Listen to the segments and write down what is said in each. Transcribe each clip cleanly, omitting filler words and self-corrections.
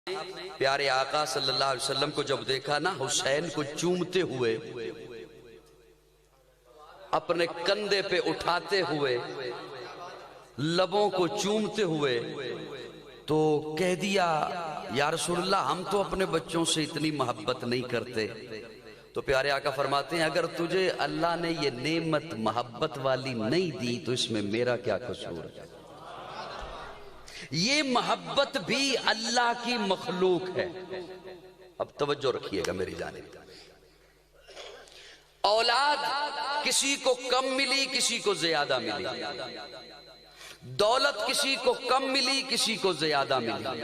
پیارے آقا صلی اللہ علیہ وسلم کو جب دیکھا نا حسین کو چومتے ہوئے، اپنے کندھے پہ اٹھاتے ہوئے، لبوں کو چومتے ہوئے، تو کہہ دیا یا رسول اللہ ہم تو اپنے بچوں سے اتنی محبت نہیں کرتے۔ تو پیارے آقا فرماتے ہیں اگر تجھے اللہ نے یہ نعمت محبت والی نہیں دی تو اس میں میرا کیا قصور ہے؟ یہ محبت بھی اللہ کی مخلوق ہے۔ اب توجہ رکھیے گا میری جانب، اولاد کسی کو کم ملی کسی کو زیادہ ملی، دولت کسی کو کم ملی کسی کو زیادہ ملی،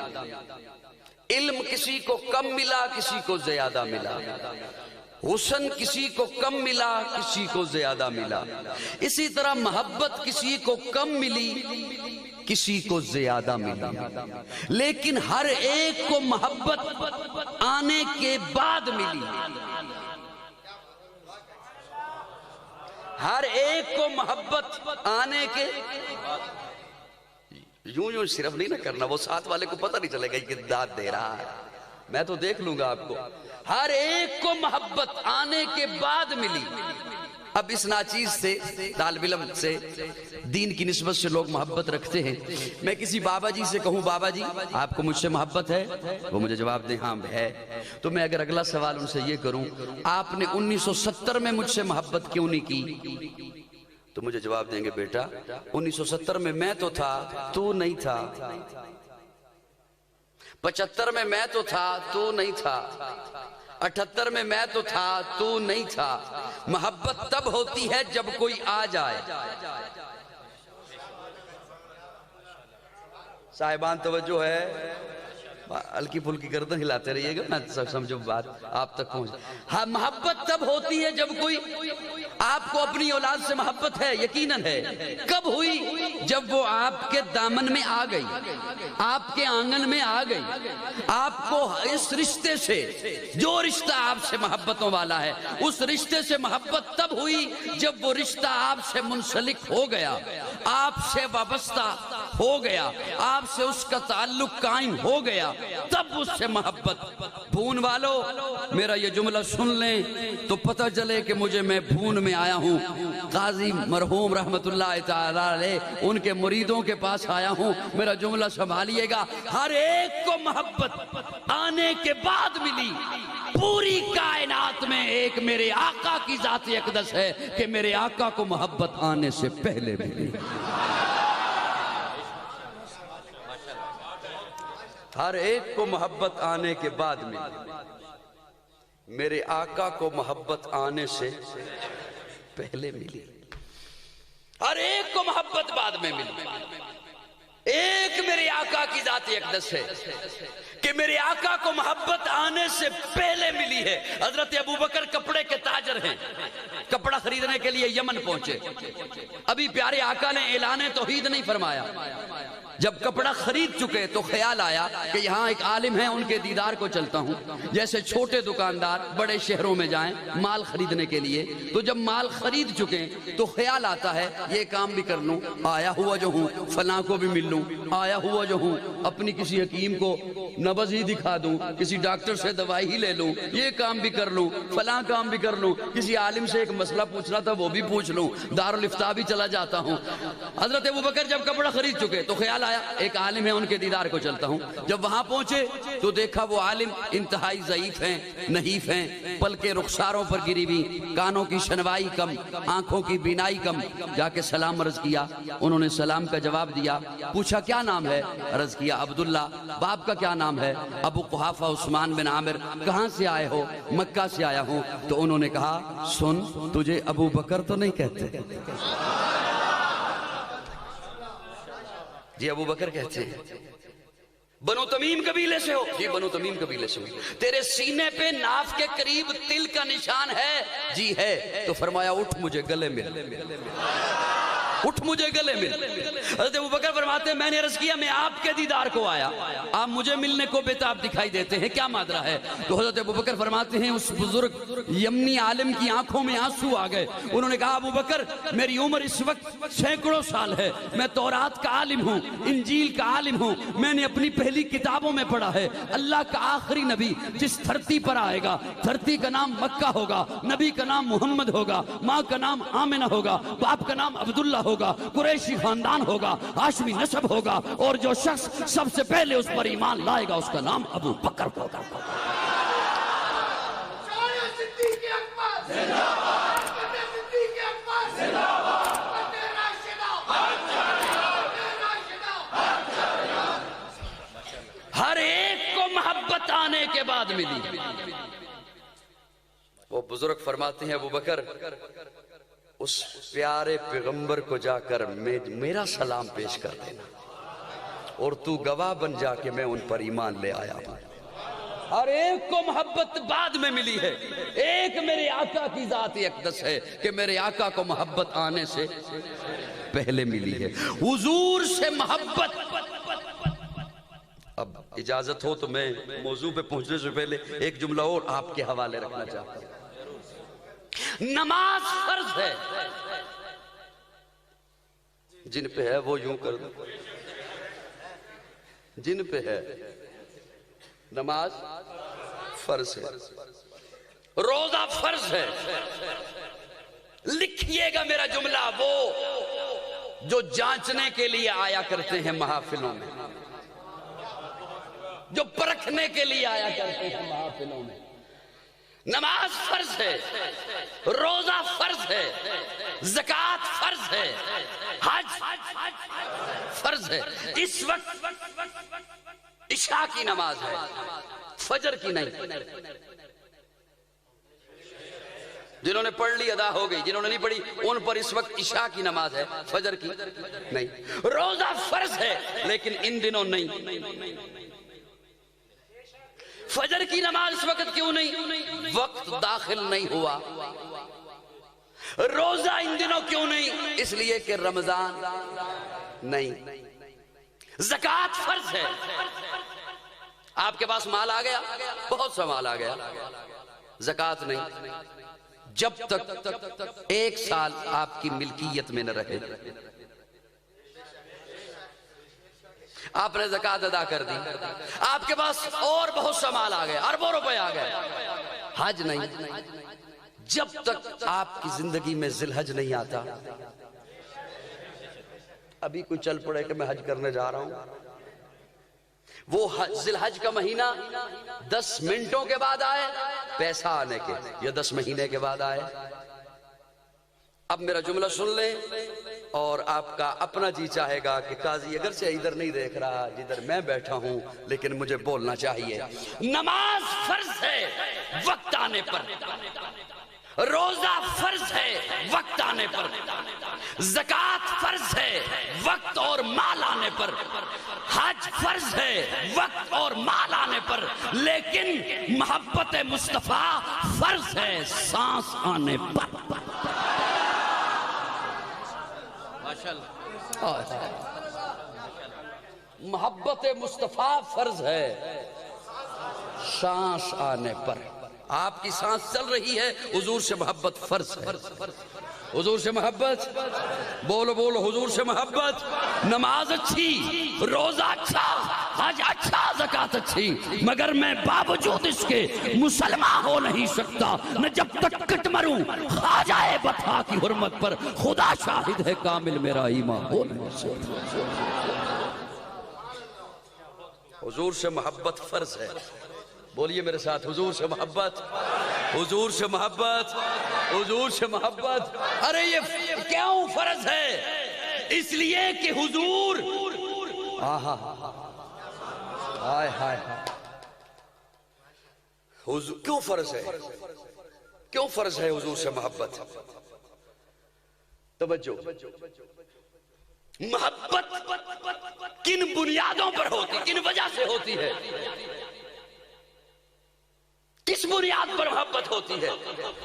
علم کسی کو کم ملا کسی کو زیادہ ملا، حسن کسی کو کم ملا کسی کو زیادہ ملا، اسی طرح محبت کسی کو کم ملی کسی کو زیادہ ملی، لیکن ہر ایک کو محبت آنے کے بعد ملی، ہر ایک کو محبت آنے کے یوں صرف نہیں نہ کرنا، وہ ساتھ والے کو پتہ نہیں چلے گا کہ داد دے رہا ہے، میں تو دیکھ لوں گا آپ کو۔ ہر ایک کو محبت آنے کے بعد ملی۔ اب اس ناچیز سے، طالب علم سے، دین کی نسبت سے لوگ محبت رکھتے ہیں۔ میں کسی بابا جی سے کہوں بابا جی آپ کو مجھ سے محبت ہے، وہ مجھے جواب دیں ہاں ہے، تو میں اگر اگلا سوال ان سے یہ کروں آپ نے 1970 میں مجھ سے محبت کیوں نہیں کی، تو مجھے جواب دیں گے بیٹا 1970 میں میں تو تھا تو نہیں تھا، 75 میں میں تو تھا تو نہیں تھا، 78 میں میں تو تھا تو نہیں تھا۔ محبت تب ہوتی ہے جب کوئی آ جائے۔ صاحبان توجہ ہے، ہلکی پھلکی گردن ہلاتے رہیے گا، میں سمجھو بات آپ تک پہنچ۔ ہاں محبت تب ہوتی ہے جب کوئی، آپ کو اپنی اولاد سے محبت ہے یقیناً ہے، کب ہوئی؟ جب وہ آپ کے دامن میں آ گئی، آپ کے آنگن میں آ گئی، آپ کو اس رشتے سے، جو رشتہ آپ سے محبتوں والا ہے اس رشتے سے محبت تب ہوئی جب وہ رشتہ آپ سے منسلک ہو گیا، آپ سے وابستہ ہو گیا، آپ سے اس کا تعلق قائم ہو گیا، تب اس سے محبت۔ بھون والو میرا یہ جملہ سن لیں تو پتہ چلے کہ میں بھون میں آیا ہوں، قاضی مرحوم رحمت اللہ تعالی علیہ ان کے مریدوں کے پاس آیا ہوں، میرا جملہ سنبھالیے گا۔ ہر ایک کو محبت آنے کے بعد ملی، پوری کائنات میں ایک میرے آقا کی ذات اقدس ہے کہ میرے آقا کو محبت آنے سے پہلے ملی۔ ہر ایک کو محبت آنے کے بعد ملی، میرے آقا کو محبت آنے سے پہلے ملی، ہر ایک کو محبت بعد میں ملی۔ ایک میرے آقا کی ذات اقدس ہے کہ میرے آقا کو محبت آنے سے پہلے ملی ہے۔ حضرت ابوبکر کپڑے کے تاجر ہیں، کپڑا خریدنے کے لیے یمن پہنچے، ابھی پیارے آقا نے اعلان توحید نہیں فرمایا، جب کپڑا خرید چکے تو خیال آیا کہ یہاں ایک عالم ہے ان کے دیدار کو چلتا ہوں۔ جیسے چھوٹے دکاندار بڑے شہروں میں جائیں مال خریدنے کے لیے، تو جب مال خرید چکے تو خیال آتا ہے یہ کام بھی کر لوں، آیا ہوا جو ہوں فلاں کو بھی مل لوں، آیا ہوا جو ہوں اپنی کسی حکیم کو نبض ہی دکھا دوں، کسی ڈاکٹر سے دوائی ہی لے لوں، یہ کام بھی کر لوں، فلاں کام بھی کر لوں، کسی عالم سے ایک مسئلہ پوچھنا تھا وہ بھی پوچھ لوں، دارالافتاء بھی چلا جاتا ہوں۔ حضرت ابوبکر جب کپڑا خرید چکے تو خیال ایک عالم ہے ان کے دیدار کو چلتا ہوں۔ جب وہاں پہنچے تو دیکھا وہ عالم انتہائی ضعیف ہیں، نحیف ہیں، پلکیں رخساروں پر گری ہوئی، کانوں کی شنوائی کم، آنکھوں کی بینائی کم۔ جا کے سلام عرض کیا، انہوں نے سلام کا جواب دیا، پوچھا کیا نام ہے؟ عرض کیا عبداللہ۔ باپ کا کیا نام ہے؟ ابو قحافہ عثمان بن عامر۔ کہاں سے آئے ہو؟ مکہ سے آیا ہوں۔ تو انہوں نے کہا سن تجھے ابو بکر تو نہیں کہتے؟ جی ابو بکر کہتے ہیں۔ بنو تمیم قبیلے سے ہو؟ جی بنو تمیم قبیلے سے ہو۔ تیرے سینے پہ ناف کے قریب تل کا نشان ہے؟ جی ہے۔ تو فرمایا اٹھ مجھے گلے مل۔ اٹھ مجھے گلے مل۔ حضرت ابوبکر فرماتے ہیں میں نے عرض کیا میں آپ کے دیدار کو آیا، آپ مجھے ملنے کو بےتاب دکھائی دیتے ہیں، کیا مادرا ہے؟ تو حضرت ابوبکر فرماتے ہیں اس بزرگ یمنی عالم کی آنکھوں میں آنسو آ گئے، انہوں نے کہا ابوبکر میری عمر اس وقت سینکڑوں سال ہے، میں تورات کا عالم ہوں، انجیل کا عالم ہوں، میں نے اپنی پہلی کتابوں میں پڑھا ہے اللہ کا آخری نبی جس دھرتی پر آئے گا، دھرتی کا نام مکہ ہوگا، نبی کا نام محمد ہوگا، ماں کا نام آمنہ ہوگا، باپ کا نام عبداللہ ہوگا، قریشی خاندان ہوگا، ہاشمی نسب ہوگا، اور جو شخص سب سے پہلے اس پر ایمان لائے گا اس کا نام ابو بکر ہوگا۔ ہر ایک کو محبت آنے کے بعد ملی۔ وہ بزرگ فرماتے ہیں ابوبکر اس پیارے پیغمبر کو جا کر میرا سلام پیش کر دینا، اور تو گواہ بن جا کہ میں ان پر ایمان لے آیا ہوں۔ ہر ایک کو محبت بعد میں ملی ہے، ایک میرے آقا کی ذات اقدس ہے کہ میرے آقا کو محبت آنے سے پہلے ملی ہے۔ حضور سے محبت۔ اب اجازت ہو تو میں موضوع پہ پہنچنے سے پہلے ایک جملہ اور آپ کے حوالے رکھنا چاہتا ہوں۔ نماز فرض ہے، جن پہ ہے وہ یوں کر دو، جن پہ ہے نماز فرض ہے، روزہ فرض ہے۔ لکھیے گا میرا جملہ، وہ جو جانچنے کے لیے آیا کرتے ہیں محافلوں میں، جو پرکھنے کے لیے آیا کرتے ہیں محافلوں میں، نماز فرض ہے، روزہ فرض ہے، زکوٰۃ فرض ہے، حج فرض ہے۔ اس وقت عشاء کی نماز ہے، فجر کی نہیں۔ جنہوں نے پڑھ لی ادا ہو گئی، جنہوں نے نہیں پڑھی ان پر اس وقت عشاء کی نماز ہے، فجر کی نہیں۔ روزہ فرض ہے لیکن ان دنوں نہیں۔ فجر کی نماز اس وقت کیوں نہیں؟ وقت داخل نہیں ہوا۔ روزہ ان دنوں کیوں نہیں؟ اس لیے کہ رمضان نہیں۔ زکوٰۃ فرض ہے، آپ کے پاس مال آ گیا، بہت سا مال آ گیا، زکوٰۃ نہیں۔ جب تک ایک سال آپ کی ملکیت میں نہ رہے، آپ نے زکوٰۃ ادا کر دی، آپ کے پاس اور بہت سا مال آ گیا، اربوں روپے آ گئے، حج نہیں۔ جب تک آپ کی زندگی میں ذی الحج نہیں آتا، ابھی کوئی چل پڑے کہ میں حج کرنے جا رہا ہوں، وہ ذی الحج کا مہینہ 10 منٹوں کے بعد آئے پیسہ آنے کے، یا 10 مہینے کے بعد آئے۔ اب میرا جملہ سن لیں، اور آپ کا اپنا جی چاہے گا کہ قاضی اگرچہ ادھر نہیں دیکھ رہا جدھر میں بیٹھا ہوں لیکن مجھے بولنا چاہیے۔ نماز فرض ہے وقت آنے پر، روزہ فرض ہے وقت آنے پر، زکوٰۃ فرض ہے وقت اور مال آنے پر، حج فرض ہے وقت اور مال آنے پر، لیکن محبت مصطفیٰ فرض ہے سانس آنے پر۔ محبت مصطفیٰ فرض ہے سانس آنے پر۔ آپ کی سانس چل رہی ہے، حضور سے محبت فرض ہے۔ حضور سے محبت، بولو بولو، حضور سے محبت۔ نماز اچھی، روزہ اچھا، حج اچھا، زکوٰۃ اچھی، مگر میں باوجود اس کے مسلمان ہو نہیں سکتا، نہ جب تک کٹ مروں خواجہ بطحا کی حرمت پر، خدا شاہد ہے کامل میرا ایمان ہو نہیں سکتا۔ حضور سے محبت فرض ہے، بولیے میرے ساتھ، حضور سے محبت، حضور سے محبت، حضور سے محبت۔ ارے یہ کیوں فرض ہے؟ اس لیے کہ حضور کیوں فرض ہے؟ کیوں فرض ہے حضور سے محبت؟ توجہ، محبت کن بنیادوں پر ہوتی، کن وجہ سے ہوتی ہے؟ کس کس بنیاد پر محبت ہوتی ہے؟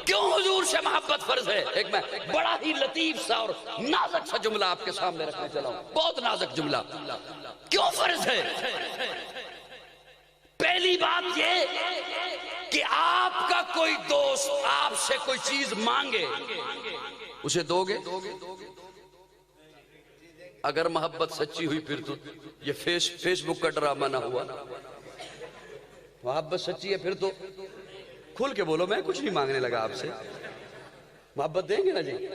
کیوں حضور سے محبت فرض ہے؟ ایک میں بڑا ہی لطیف سا اور نازک سا جملہ آپ کے سامنے رکھنے چلا ہوں، بہت نازک جملہ. کیوں فرض ہے؟ پہلی بات یہ کہ آپ کا کوئی دوست آپ سے کوئی چیز مانگے، اسے دو گے؟ اگر محبت سچی ہوئی پھر تو یہ فیس بک کا ڈرامہ نہ ہوا. محبت سچی ہے پھر تو کھل کے بولو، میں کچھ نہیں مانگنے لگا آپ سے. محبت دیں گے نا جی؟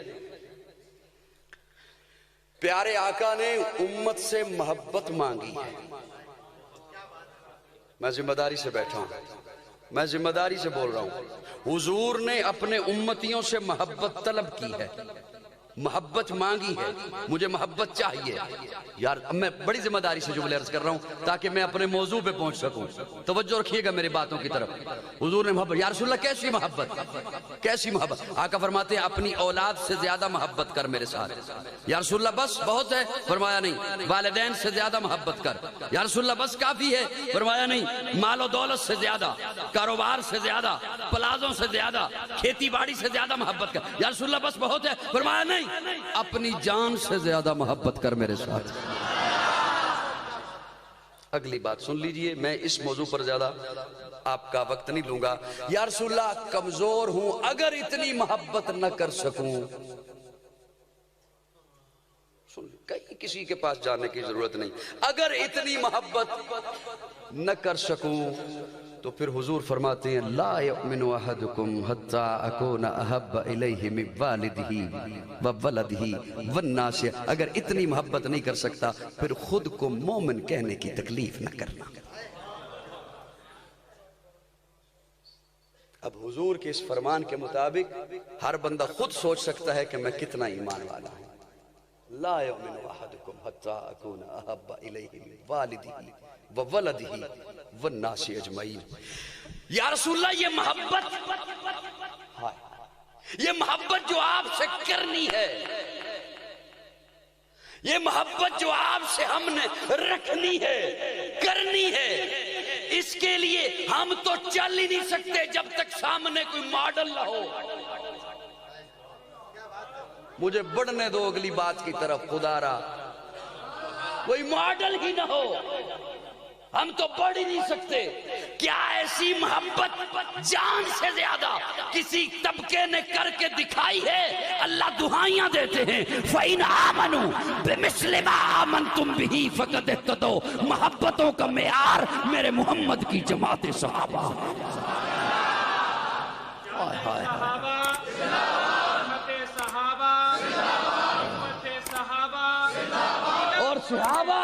پیارے آقا نے امت سے محبت مانگی ہے. میں ذمہ داری سے بیٹھا ہوں، میں ذمہ داری سے بول رہا ہوں. حضور نے اپنے امتیوں سے محبت طلب کی ہے، محبت مانگی ہے. مجھے محبت چاہیے یار. میں بڑی ذمہ داری سے جملے عرض کر رہا ہوں تاکہ میں اپنے موضوع پہ پہنچ سکوں. توجہ رکھیے گا میری باتوں کی طرف. حضور نے محبت، یا رسول اللہ کیسی محبت، کیسی محبت؟ آقا فرماتے ہیں اپنی اولاد سے زیادہ محبت کر میرے ساتھ. یا رسول اللہ بس بہت ہے؟ فرمایا نہیں. والدین سے زیادہ محبت کر. یا رسول اللہ بس کافی ہے؟ فرمایا نہیں. مال و دولت سے زیادہ، کاروبار سے زیادہ، پلازوں سے زیادہ، کھیتی باڑی سے زیادہ محبت کر. یا رسول اللہ بس بہت ہے؟ فرمایا نہیں. اپنی جان سے زیادہ محبت کر میرے ساتھ. اگلی بات سن لیجئے، میں اس موضوع پر زیادہ آپ کا وقت نہیں لوں گا. یا رسول اللہ کمزور ہوں، اگر اتنی محبت نہ کر سکوں، کہیں کسی کے پاس جانے کی ضرورت نہیں، اگر اتنی محبت نہ کر سکوں تو پھر حضور فرماتے ہیں لا یؤمن احدکم حتی اکون احب الیہ من والدہ وولدہ والناس. اگر اتنی محبت نہیں کر سکتا پھر خود کو مومن کہنے کی تکلیف نہ کرنا. اب حضور کے اس فرمان کے مطابق ہر بندہ خود سوچ سکتا ہے کہ میں کتنا ایمان والا ہوں. لا یؤمن احدکم حتی اکون احب الیہ من والدہ وولدہ والناس اجمعین. یا رسول اللہ یہ محبت جو آپ سے کرنی ہے، یہ محبت جو آپ سے ہم نے رکھنی ہے، کرنی ہے، اس کے لیے ہم تو چل ہی نہیں سکتے جب تک سامنے کوئی ماڈل نہ ہو. مجھے بڑھنے دو اگلی بات کی طرف. خدا را کوئی ماڈل ہی نہ ہو، ہم تو بڑھ ہی نہیں سکتے. کیا ایسی محبت جان سے زیادہ کسی طبقے نے کر کے دکھائی ہے؟ اللہ دعائیاں دیتے ہیں فَإِنْ آمَنُوا بِمِثْلِ مَا آمَنْتُمْ بِهِ فَقَدْ اهْتَدَوْا. محبتوں کا معیار میرے محمد کی جماعت صحابہ. اور صحابہ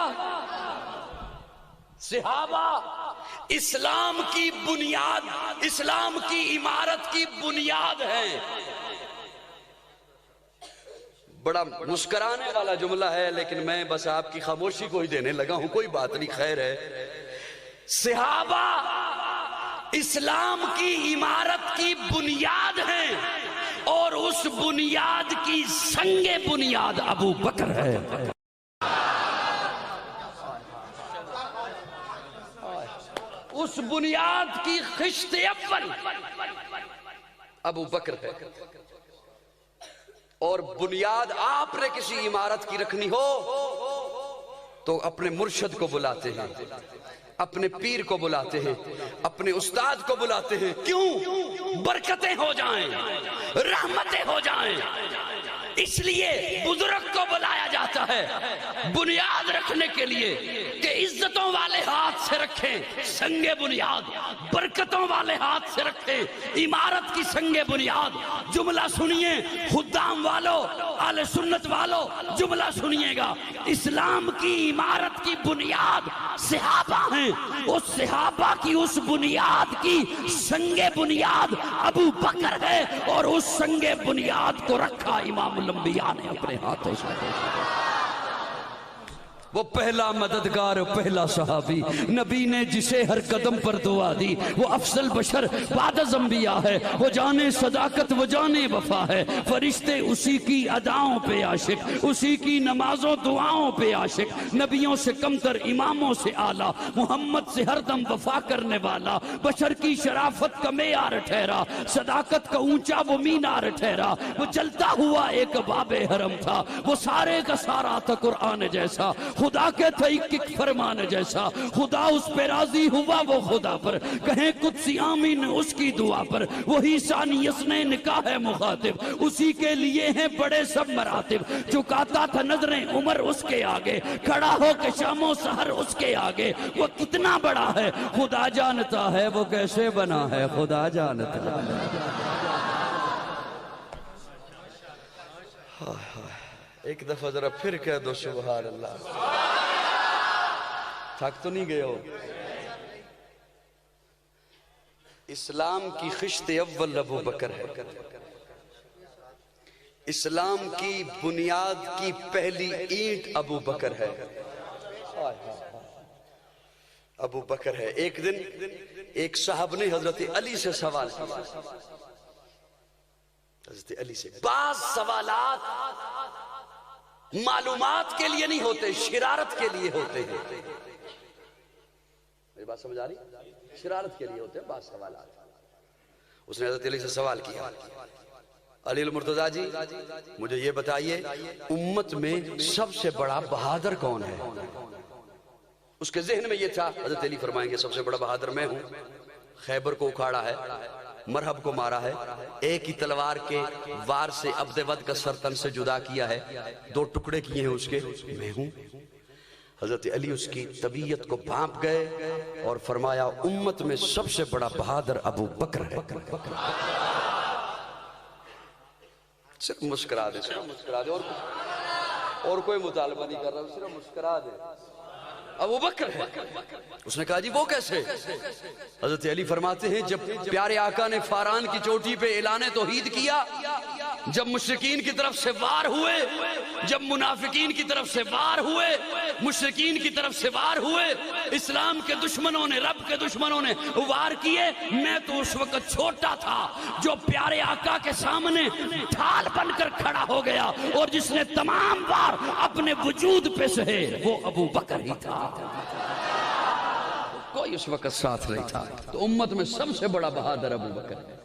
اسلام کی بنیاد، اسلام کی عمارت کی بنیاد ہیں. بڑا مسکرانے والا جملہ ہے لیکن میں بس آپ کی خاموشی کو ہی دینے لگا ہوں. کوئی بات نہیں، خیر ہے. صحابہ اسلام کی عمارت کی بنیاد ہیں اور اس بنیاد کی سنگ بنیاد ابو بکر ہے. اس بنیاد کی خشت اول ابو بکر ہے. اور بنیاد آپ نے کسی عمارت کی رکھنی ہو تو اپنے مرشد کو بلاتے ہیں، اپنے پیر کو بلاتے ہیں، اپنے استاد کو بلاتے ہیں. کیوں؟ برکتیں ہو جائیں، رحمتیں ہو جائیں. اس لیے بزرگ کو بلایا جاتا ہے بنیاد رکھنے کے لیے کہ عزتوں والے ہاتھ سے رکھیں سنگ بنیاد، برکتوں والے ہاتھ سے رکھیں عمارت کی سنگ بنیاد. جملہ سنیے خدام والو، اہل سنت والو، جملہ سنیے گا. اسلام کی عمارت کی بنیاد صحابہ ہیں. اس صحابہ کی اس بنیاد کی سنگ بنیاد ابو بکر ہے اور اس سنگ بنیاد کو رکھا امام الانبیاء نے اپنے ہاتھوں سے. وہ پہلا مددگار پہلا صحابی، نبی نے جسے ہر قدم پر دعا دی، وہ افضل بشر بعد از انبیاء ہے، وہ جانے صداقت وہ جانے وفا ہے، فرشتے اسی کی اداؤں پہ عاشق، اسی کی نمازوں دعاؤں پہ عاشق، نبیوں سے کمتر اماموں سے اعلیٰ، محمد سے ہر دم وفا کرنے والا، بشر کی شرافت کا معیار ٹھہرا، صداقت کا اونچا وہ مینار ٹھہرا، وہ چلتا ہوا ایک باب حرم تھا، وہ سارے کا سارا تھا قرآن جیسا، خدا کے تھا ایک فرمان جیسا، خدا اس پہ راضی ہوا وہ خدا پر، کہیں قدسی آمین اس کی دعا پر، وہی ثانی اثنین کا ہے مخاطب، اسی کے لیے ہیں بڑے سب مراتب، چکاتا تھا نظریں عمر اس کے آگے، کھڑا ہو کے شام و سحر اس کے آگے، وہ کتنا بڑا ہے خدا جانتا ہے، وہ کیسے بنا ہے خدا جانتا ہے۔ ایک دفعہ ذرا پھر کہہ دو سبحان اللہ، تھک تو نہیں گئے ہو؟ اسلام کی خشت اول ابو بکر ہے، اسلام کی بنیاد کی پہلی اینٹ ابو بکر ہے، ابو بکر ہے۔ ایک دن ایک صاحب نے حضرت علی سے سوال کیا، حضرت علی سے بعض سوالات معلومات کے لیے نہیں ہوتے، شرارت کے لیے ہوتے ہیں، میری بات سمجھ آ رہی؟ شرارت کے لیے ہوتے ہیں بعض سوالات۔ اس نے حضرت علی سے سوال کیا، علی المرتضیٰ جی مجھے یہ بتائیے امت میں سب سے بڑا بہادر کون ہے؟ اس کے ذہن میں یہ تھا، حضرت علی فرمائیں گے سب سے بڑا بہادر میں ہوں، خیبر کو اکھاڑا ہے، مرحب کو مارا ہے، ایک ہی تلوار کے وار سے عبد ود کا سر تن سے جدا کیا ہے، 2 ٹکڑے کیے ہیں اس کے، میں ہوں۔ حضرت علی اس کی طبیعت کو بھانپ گئے اور فرمایا امت میں سب سے بڑا بہادر ابو بکر ہے۔ صرف مسکرا دے، صرف مسکرا دے، اور کوئی مطالبہ نہیں کر رہا، صرف مسکرا دے، ابو بکر ہے۔ اس نے کہا جی وہ کیسے؟ حضرت علی فرماتے ہیں جب پیارے آقا نے فاران کی چوٹی پہ اعلان توحید کیا، جب مشرکین کی طرف سے وار ہوئے، جب منافقین کی طرف سے وار ہوئے، مشرکین کی طرف سے وار ہوئے، اسلام کے دشمنوں نے، رب کے دشمنوں نے وار کیے، میں تو اس وقت چھوٹا تھا، جو پیارے آقا کے سامنے ڈھال بن کر کھڑا ہو گیا اور جس نے تمام وار اپنے وجود پہ سہے وہ ابو بکر ہی تھا، کوئی اس وقت ساتھ نہیں تھا۔ تو امت میں سب سے بڑا بہادر ابو بکر ہے۔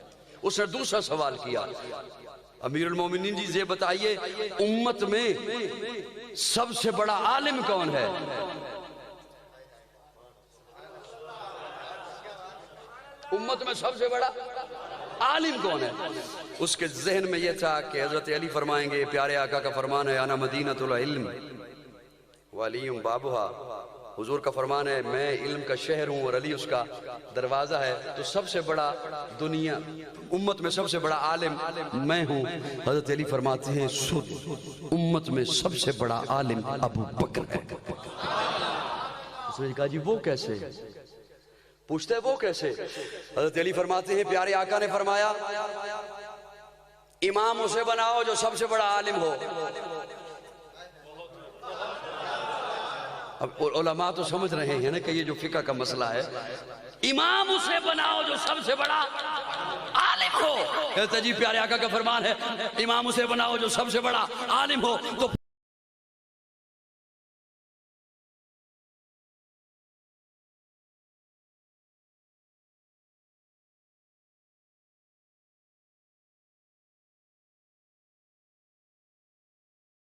اس نے دوسرا سوال کیا، امیر المومنین جی یہ بتائیے امت میں سب سے بڑا عالم کون ہے؟ امت میں سب سے بڑا عالم کون ہے؟ اس کے ذہن میں یہ تھا کہ حضرت علی فرمائیں گے پیارے آقا کا فرمان ہے انا مدینۃ العلم وعلی بابھا، حضور کا فرمان ہے میں علم کا شہر ہوں اور علی اس کا دروازہ ہے، تو سب سے بڑا دنیا امت میں سب سے بڑا عالم میں ہوں۔ حضرت علی فرماتے ہیں سن، امت میں سب سے بڑا عالم ابو بکر ہے۔ اس نے کہا جی وہ کیسے؟ پوچھتے ہیں وہ کیسے؟ حضرت علی فرماتے ہیں پیارے آقا نے فرمایا امام اسے بناؤ جو سب سے بڑا عالم ہو۔ اب علماء تو سمجھ رہے ہیں نا کہ یہ جو فقہ کا مسئلہ ہے، امام اسے بناؤ جو سب سے بڑا عالم ہو۔ کہتے جی پیارے آقا کا فرمان ہے امام اسے بناؤ جو سب سے بڑا عالم ہو، تو